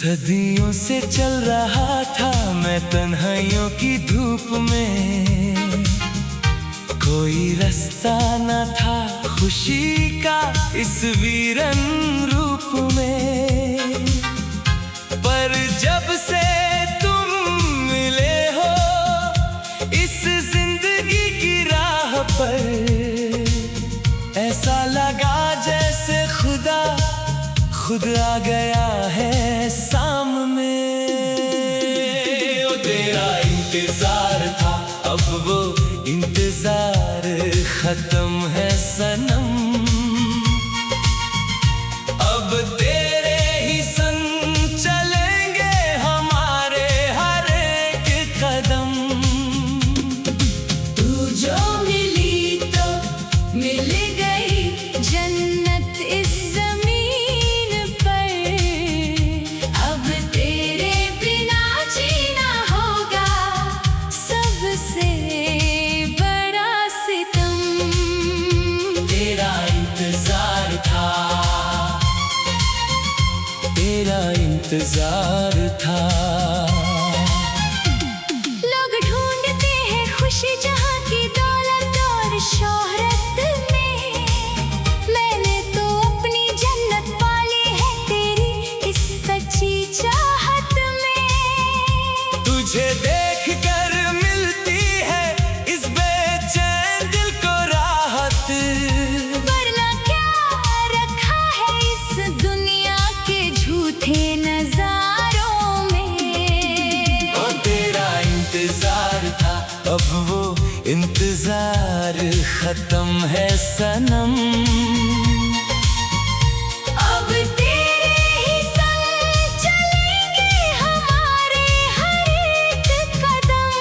सदियों से चल रहा था मैं तन्हाइयों की धूप में, कोई रास्ता न था खुशी का इस वीरन रूप में। पर जब से तुम मिले हो इस जिंदगी की राह पर, ऐसा लगा जैसे खुदा खुद आ गया है सामने। ओ तेरा इंतजार था अब वो इंतजार खत्म है सनम, अब तेरे ही संग चलेंगे हमारे हर एक कदम। तू जो मिली तो मिल गई जन्नत इस जमीन पर, अब तेरे बिना जीना होगा सबसे बड़ा सितम। तेरा इंतजार था, तेरा इंतजार था। लोग ढूंढते हैं खुशी जहाँ की दौलत और शोहरत में, मैंने तो अपनी जन्नत पाली है तेरी इस सच्ची चाहत में। तुझे देख कर मिलती है इस बेचैन दिल को राहत, वरना क्या रखा है इस दुनिया के झूठे नजारों में। ओ तेरा इंतजार था अब वो इंतजार खत्म है सनम, अब तेरे ही संग चलेंगे हमारे हर एक कदम।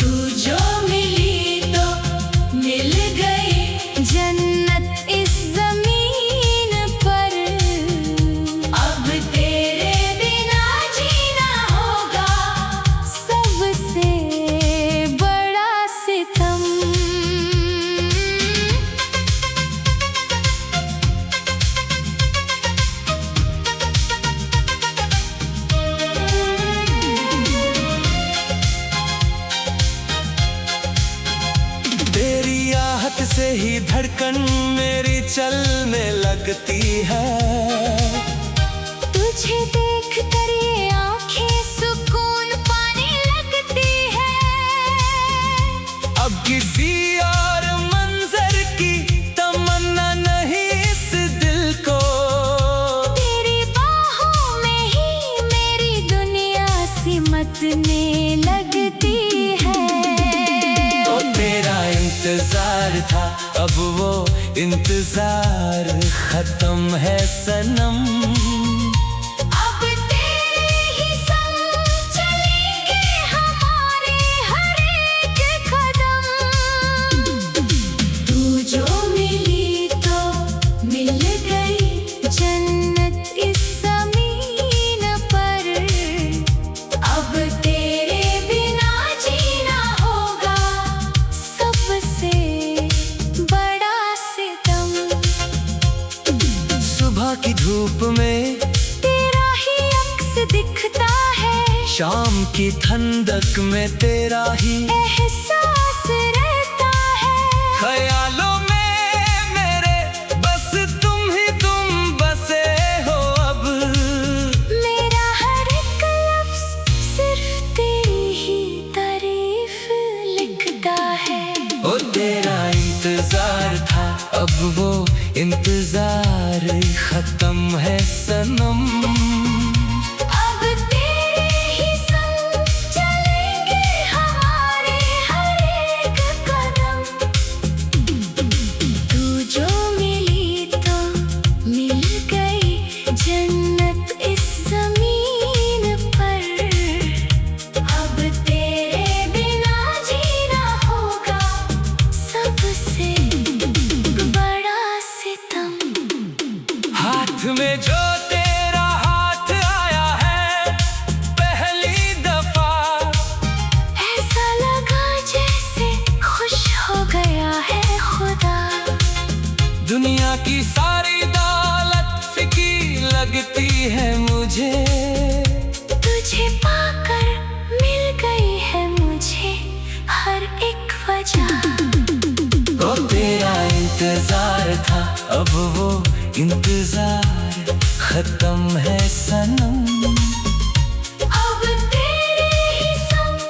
तू जो मिली तो मिल गई जन्नत इस जमीन पर, अब तेरे बिना जीना होगा सबसे बड़ा सितम। तेरी आहट से ही धड़कन मेरी चलने लगती है, तुझे देख कर ये आँखें सुकून पाने लगती है। अब किसी और मंजर की तमन्ना नहीं इस दिल को, तेरी बाहों में ही मेरी दुनिया सिमटने लगती है। तो तेरा इंतजार था अब वो इंतजार खत्म है सनम, अब तेरे ही संग चलेंगे हमारे हर एक कदम। तू जो मिली तो मिल गई जन्नत इस जमीन पर, अब तेरे बिना जीना होगा सबसे बड़ा सितम। सुबह की धूप में तेरा ही अक्स दिखता है, शाम की ठंडक में तेरा ही एहसास रहता है। ख्यालों में मेरे बस तुम बसे हो अब, मेरा हर एक लफ्ज सिर्फ तेरी ही तारीफ लिखता है। ओ तेरा इंतजार था अब वो इंतजार खत्म है सनम, अब तेरे ही संग चलेंगे हमारे हर एक कदम। तू जो मिली तो मिल गई जन्नत इस जमीन पर, अब तेरे बिना जीना होगा सबसे बड़ा सितम। हाथ में जो तेरा हाथ आया है पहली दफा, ऐसा लगा जैसे खुश हो गया है खुदा। दुनिया की सारी दौलत फीकी लगती है मुझे, तुझे पाकर मिल गई है मुझे हर एक वजह। ओ तेरा इंतजार था, अब वो इंतजार खत्म है सनम। अब तेरे ही संग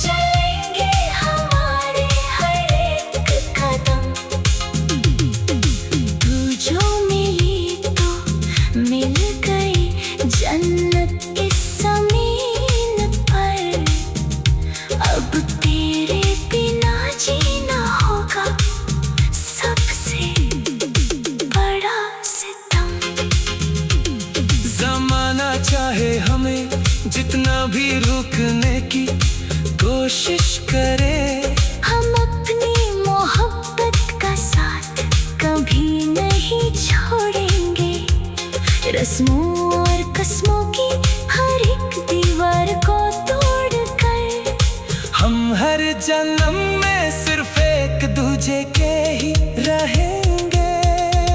चलेंगे हमारे हर एक कदम। तू जो मिली तो मिल गई जन्नत इस ज़मीन पर। अब तेरे बिना जीना होगा सबसे बड़ा सितम। जमाना चाहे हमें जितना भी रुकने की कोशिश करे, हम अपनी मोहब्बत का साथ कभी नहीं छोड़ेंगे। रस्मों और कस्मों की हर एक दीवार को तोड़कर हम हर जन्म में सिर्फ एक दूजे के ही रहेंगे।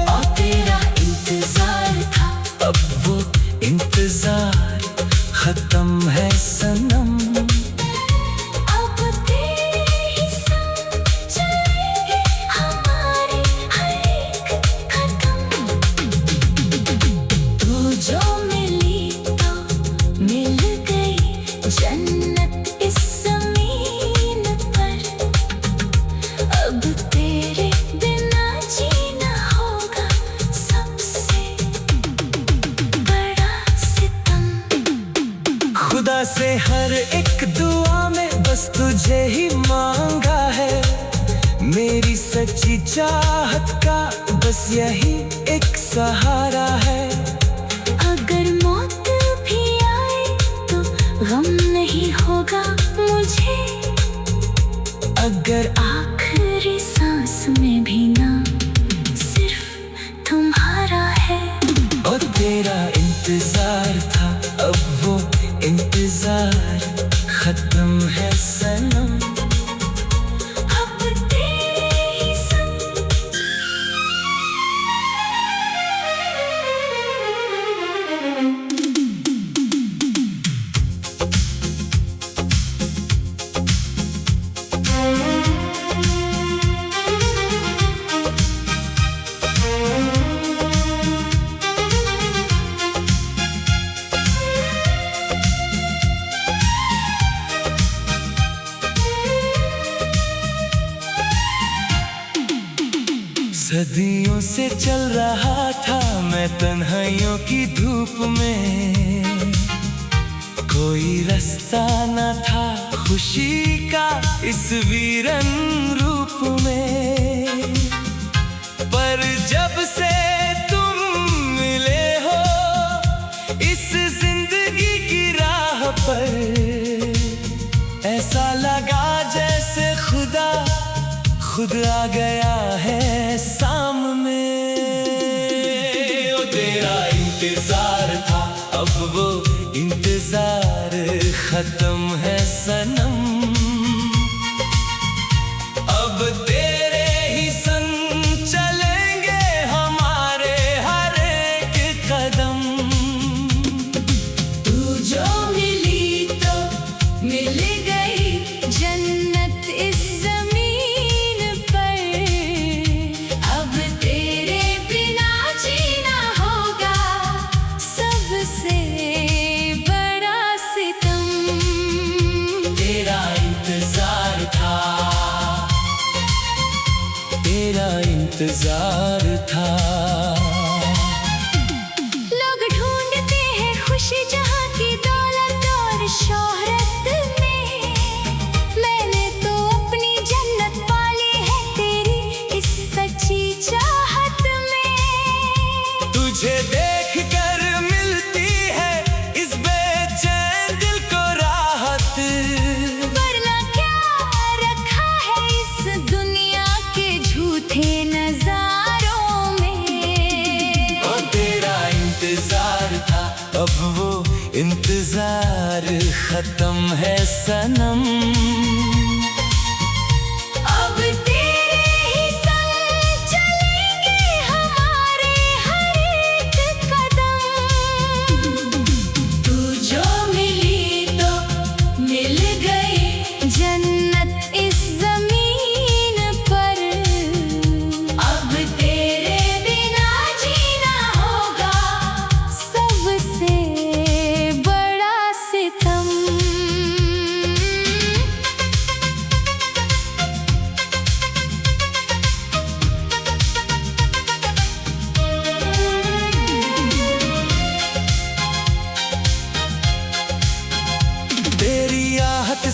और तेरा इंतजार था, अब वो इंतजार खत्म है सनम। अब तेरे ही संग चलेंगे हमारे हर एक कदम। तू जो मिली तो मिल गई जन्नत इस ज़मीन पर। अब तेरे बिना जीना होगा सबसे बड़ा सितम। खुदा से हर एक दुआ में बस तुझे ही मांगा है। मेरी सच्ची चाहत का बस यही एक सहारा है। अगर मौत भी आए तो गम नहीं होगा मुझे। अगर आखिरी सांस में भी नाम सिर्फ तुम्हारा है। ओ तेरा इंतजार था, अब वो इंतजार खत्म है सनम। अब तेरे ही संग सदियों से चल रहा था मैं तन्हाइयों की धूप में। कोई रास्ता न था खुशी का इस वीरन रूप में। पर जब से तुम मिले हो इस जिंदगी की राह पर, ऐसा लगा जैसे खुदा खुद आ गया है सामने। ओ तेरा इंतजार था, अब वो इंतजार खत्म है सनम। अब तेरे ही संग चलेंगे हमारे हर एक कदम। तू जो मिली तो मिल गई जन्नत इस ज़मीन पर। अब तेरे बिना जीना होगा सबसे बड़ा सितम। तेरा इंतजार था, तेरा इंतजार था। लोग ढूंढते हैं खुशी जहाँ की दौलत और शोहरत में। मैंने तो अपनी जन्नत पाली है तेरी इस सच्ची चाहत में। तुझे देख कर मिलती है इस बेचैन दिल को राहत। वरना क्या रखा है इस दुनिया के झूठे नजारों में। ओ तेरा इंतजार था, अब वो इंतजार खत्म है सनम। अब तेरे ही संग चलेंगे हमारे हर एक कदम।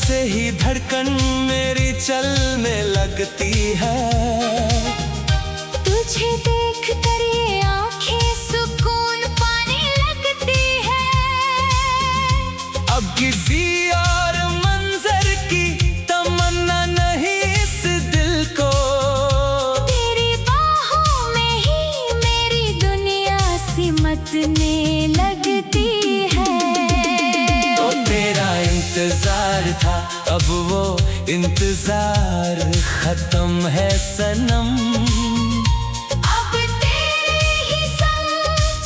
से ही धड़कन मेरी चलने लगती है। तुझे देख कर ये आँखें सुकून पाने लगती है। अब किसी और मंजर की तमन्ना नहीं इस दिल को, तेरी बाहों में ही मेरी दुनिया सिमटने लगती है। तो तेरा इंतजार था, अब वो इंतजार खत्म है सनम। अब तेरे ही संग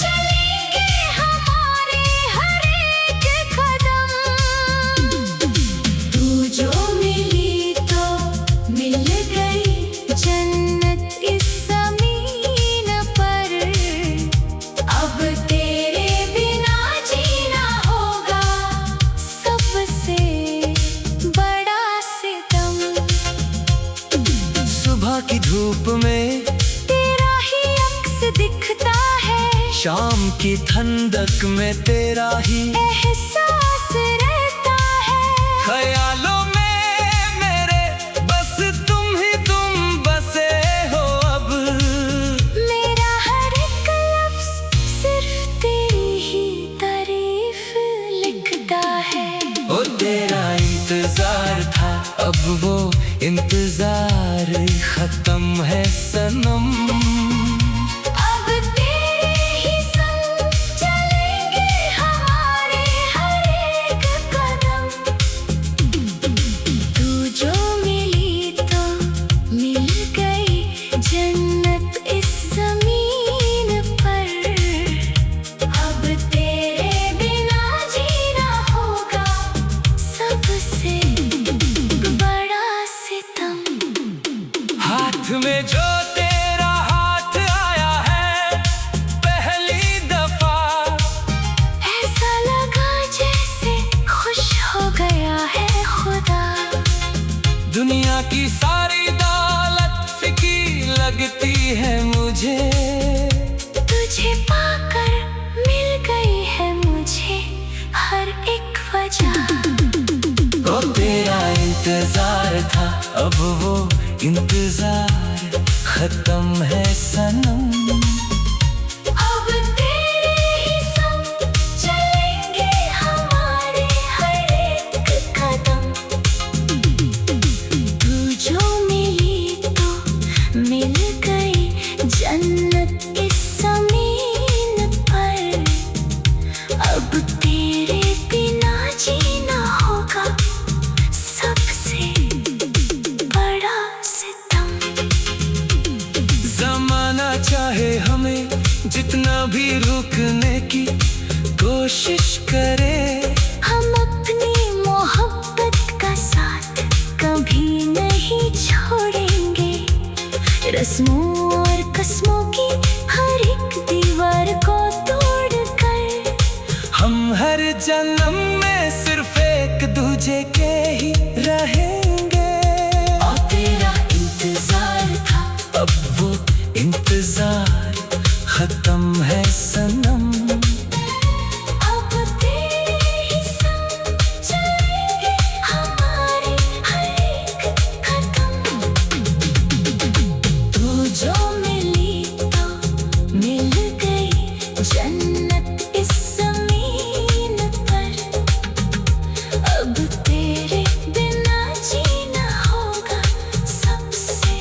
चलेंगे हमारे हर एक कदम। तू जो मिली तो मिल गई जन्नत इस ज़मीन पर। अब तेरे बिना जीना होगा सबसे बड़ा सितम। सुबह की धूप में तेरा ही अक्स दिखता है, शाम की ठंडक में तेरा ही एहसास रहता है। ख्यालों में मेरे बस तुम बसे हो। अब मेरा हर एक लफ्ज़ सिर्फ तेरी ही तारीफ लिखता है। ओ तेरा इंतजार था, अब वो इंतजार खत्म है सनम। अब तेरे ही संग चलेंगे हमारे हर एक कदम। तू जो मिली तो मिल गई जन्नत इस ज़मीन पर। अब तेरे बिना जीना होगा सबसे बड़ा सितम। हाथ में जो तेरा हाथ आया है पहली दफा, ऐसा लगा जैसे खुश हो गया है खुदा। दुनिया की सारी दौलत फीकी लगती है मुझे। तुझे पाकर मिल गई है मुझे हर एक वजह। ओ तेरा इंतजार था, अब वो इंतजार खत्म है सनम। अब तेरे ही संग चलेंगे हमारे हर एक कदम। तू जो मिली तो मिल गई जन्नत इस ज़मीन पर। अब तेरे बिना जीना होगा सबसे बड़ा सितम। जमाना चाहे हमें जितना भी रुकने की कोशिश करे, हम अपनी मोहब्बत का साथ कभी नहीं छोड़ेंगे। रस्मों और कस्मों की हर एक दीवार को तोड़कर हम हर जन्म में सिर्फ एक दूजे के ही रहेंगे। और तेरा इंतजार था, अब वो इंतजार खत्म है सनम। अब तेरे ही संग चलेंगे हमारे हर एक कदम। तू जो मिली तो मिल गई जन्नत इस ज़मीन पर। अब तेरे बिना जीना होगा सबसे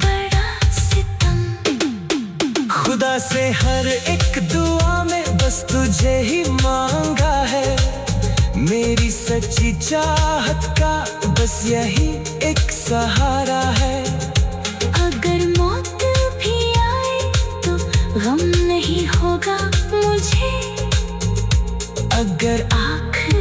बड़ा सितम। खुदा से हर एक दुआ में बस तुझे ही मांगा है। मेरी सच्ची चाहत का बस यही एक सहारा है। अगर मौत भी आए तो गम नहीं होगा मुझे। अगर आखिरी